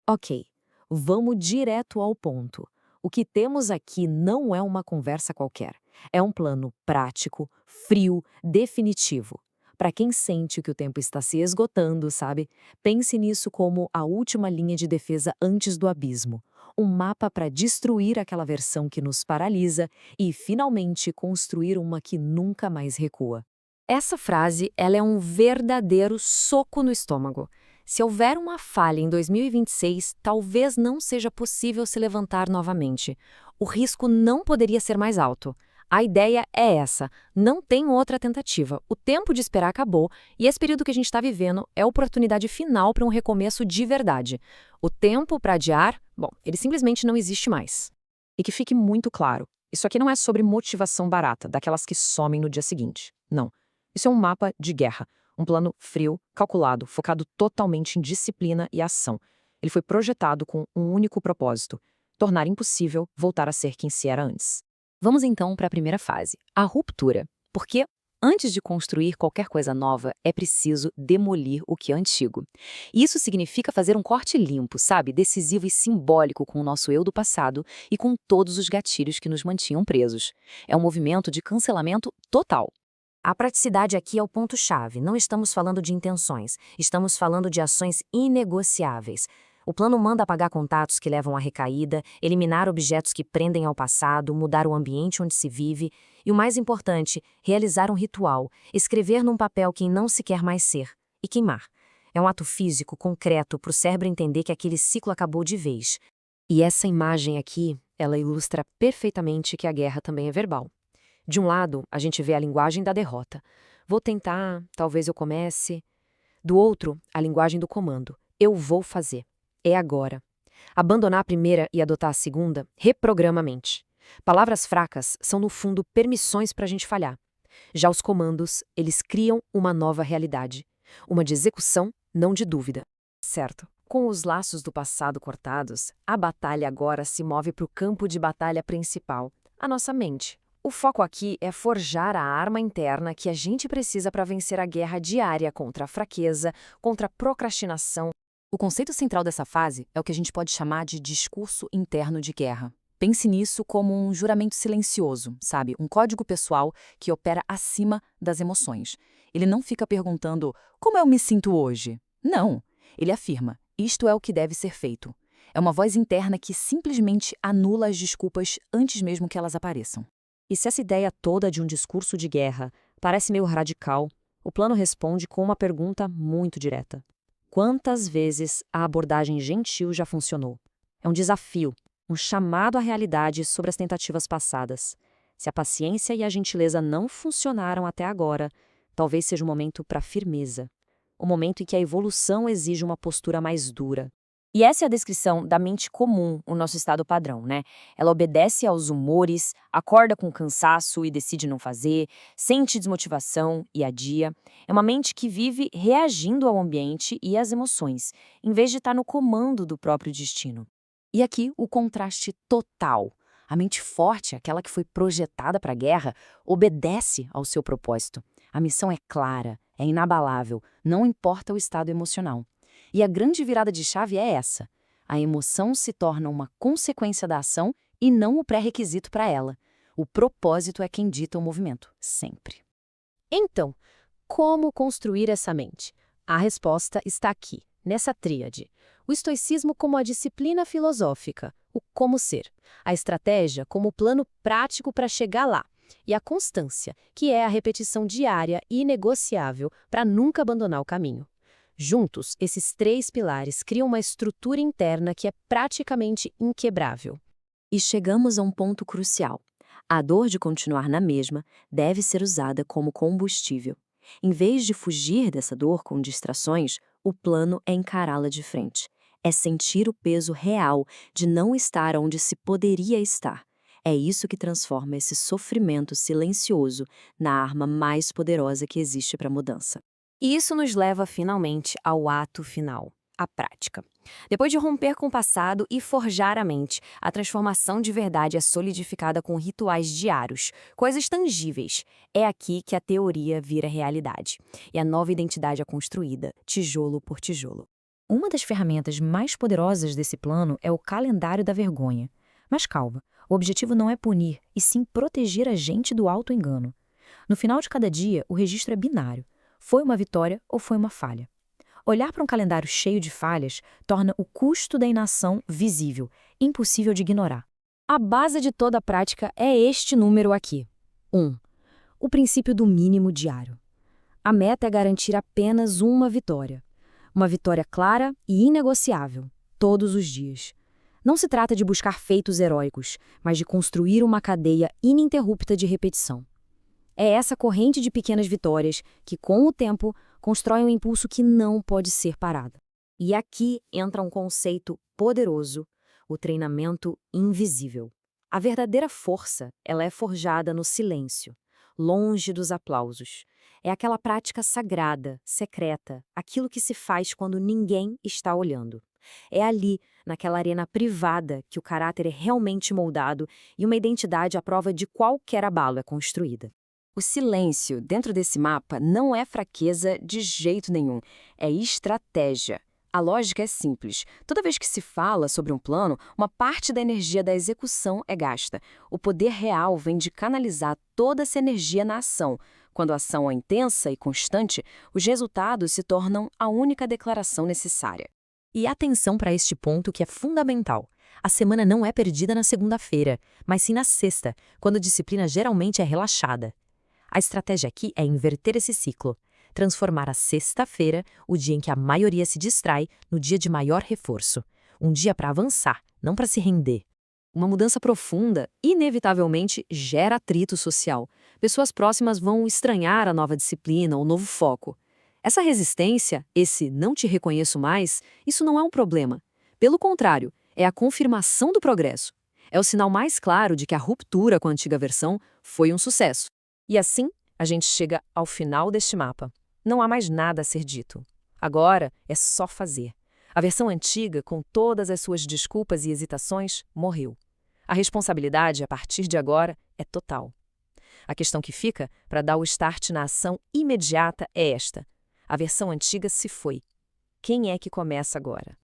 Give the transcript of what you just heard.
Ok, vamos direto ao ponto. O que temos aqui não é uma conversa qualquer. É um plano prático, frio, definitivo. Para quem sente que o tempo está se esgotando, sabe? Pense nisso como a última linha de defesa antes do abismo. Um mapa para destruir aquela versão que nos paralisa e, finalmente, construir uma que nunca mais recua. Essa frase, ela é um verdadeiro soco no estômago. Se houver uma falha em 2026, talvez não seja possível se levantar novamente. O risco não poderia ser mais alto. A ideia é essa, não tem outra tentativa. O tempo de esperar acabou e esse período que a gente está vivendo é a oportunidade final para um recomeço de verdade. O tempo para adiar, bom, ele simplesmente não existe mais. E que fique muito claro, isso aqui não é sobre motivação barata, daquelas que somem no dia seguinte. Não. Isso é um mapa de guerra, um plano frio, calculado, focado totalmente em disciplina e ação. Ele foi projetado com um único propósito: tornar impossível voltar a ser quem se era antes. Vamos então para a primeira fase, a ruptura. Porque antes de construir qualquer coisa nova, é preciso demolir o que é antigo. Isso significa fazer um corte limpo, sabe? Decisivo e simbólico com o nosso eu do passado e com todos os gatilhos que nos mantinham presos. É um movimento de cancelamento total. A praticidade aqui é o ponto-chave. Não estamos falando de intenções, estamos falando de ações inegociáveis. O plano manda apagar contatos que levam à recaída, eliminar objetos que prendem ao passado, mudar o ambiente onde se vive e, o mais importante, realizar um ritual, escrever num papel quem não se quer mais ser e queimar. É um ato físico, concreto, para o cérebro entender que aquele ciclo acabou de vez. E essa imagem aqui, ela ilustra perfeitamente que a guerra também é verbal. De um lado, a gente vê a linguagem da derrota. Vou tentar, talvez eu comece. Do outro, a linguagem do comando. Eu vou fazer. É agora. Abandonar a primeira e adotar a segunda reprograma a mente. Palavras fracas são, no fundo, permissões para a gente falhar. Já os comandos, eles criam uma nova realidade. Uma de execução, não de dúvida. Certo. Com os laços do passado cortados, a batalha agora se move para o campo de batalha principal, a nossa mente. O foco aqui é forjar a arma interna que a gente precisa para vencer a guerra diária contra a fraqueza, contra a procrastinação. O conceito central dessa fase é o que a gente pode chamar de discurso interno de guerra. Pense nisso como um juramento silencioso, sabe? Um código pessoal que opera acima das emoções. Ele não fica perguntando como eu me sinto hoje. Não. Ele afirma: isto é o que deve ser feito. É uma voz interna que simplesmente anula as desculpas antes mesmo que elas apareçam. E se essa ideia toda de um discurso de guerra parece meio radical, o plano responde com uma pergunta muito direta. Quantas vezes a abordagem gentil já funcionou? É um desafio, um chamado à realidade sobre as tentativas passadas. Se a paciência e a gentileza não funcionaram até agora, talvez seja o momento para a firmeza. O momento em que a evolução exige uma postura mais dura. E essa é a descrição da mente comum, o nosso estado padrão, né? Ela obedece aos humores, acorda com cansaço e decide não fazer, sente desmotivação e adia. É uma mente que vive reagindo ao ambiente e às emoções, em vez de estar no comando do próprio destino. E aqui o contraste total. A mente forte, aquela que foi projetada para a guerra, obedece ao seu propósito. A missão é clara, é inabalável, não importa o estado emocional. E a grande virada de chave é essa. A emoção se torna uma consequência da ação e não o pré-requisito para ela. O propósito é quem dita o movimento, sempre. Então, como construir essa mente? A resposta está aqui, nessa tríade. O estoicismo como a disciplina filosófica, o como ser. A estratégia como o plano prático para chegar lá. E a constância, que é a repetição diária e inegociável para nunca abandonar o caminho. Juntos, esses três pilares criam uma estrutura interna que é praticamente inquebrável. E chegamos a um ponto crucial. A dor de continuar na mesma deve ser usada como combustível. Em vez de fugir dessa dor com distrações, o plano é encará-la de frente. É sentir o peso real de não estar onde se poderia estar. É isso que transforma esse sofrimento silencioso na arma mais poderosa que existe para a mudança. E isso nos leva finalmente ao ato final, a prática. Depois de romper com o passado e forjar a mente, a transformação de verdade é solidificada com rituais diários, coisas tangíveis. É aqui que a teoria vira realidade. E a nova identidade é construída, tijolo por tijolo. Uma das ferramentas mais poderosas desse plano é o calendário da vergonha. Mas calma, o objetivo não é punir, e sim proteger a gente do auto-engano. No final de cada dia, o registro é binário. Foi uma vitória ou foi uma falha? Olhar para um calendário cheio de falhas torna o custo da inação visível, impossível de ignorar. A base de toda a prática é este número aqui. 1. O princípio do mínimo diário. A meta é garantir apenas uma vitória. Uma vitória clara e inegociável, todos os dias. Não se trata de buscar feitos heróicos, mas de construir uma cadeia ininterrupta de repetição. É essa corrente de pequenas vitórias que, com o tempo, constrói um impulso que não pode ser parado. E aqui entra um conceito poderoso, o treinamento invisível. A verdadeira força, ela é forjada no silêncio, longe dos aplausos. É aquela prática sagrada, secreta, aquilo que se faz quando ninguém está olhando. É ali, naquela arena privada, que o caráter é realmente moldado e uma identidade à prova de qualquer abalo é construída. O silêncio dentro desse mapa não é fraqueza de jeito nenhum, é estratégia. A lógica é simples. Toda vez que se fala sobre um plano, uma parte da energia da execução é gasta. O poder real vem de canalizar toda essa energia na ação. Quando a ação é intensa e constante, os resultados se tornam a única declaração necessária. E atenção para este ponto que é fundamental. A semana não é perdida na segunda-feira, mas sim na sexta, quando a disciplina geralmente é relaxada. A estratégia aqui é inverter esse ciclo. Transformar a sexta-feira, o dia em que a maioria se distrai, no dia de maior reforço. Um dia para avançar, não para se render. Uma mudança profunda, inevitavelmente, gera atrito social. Pessoas próximas vão estranhar a nova disciplina, o novo foco. Essa resistência, esse não te reconheço mais, isso não é um problema. Pelo contrário, é a confirmação do progresso. É o sinal mais claro de que a ruptura com a antiga versão foi um sucesso. E assim, a gente chega ao final deste mapa. Não há mais nada a ser dito. Agora é só fazer. A versão antiga, com todas as suas desculpas e hesitações, morreu. A responsabilidade, a partir de agora, é total. A questão que fica, para dar o start na ação imediata, é esta. A versão antiga se foi. Quem é que começa agora?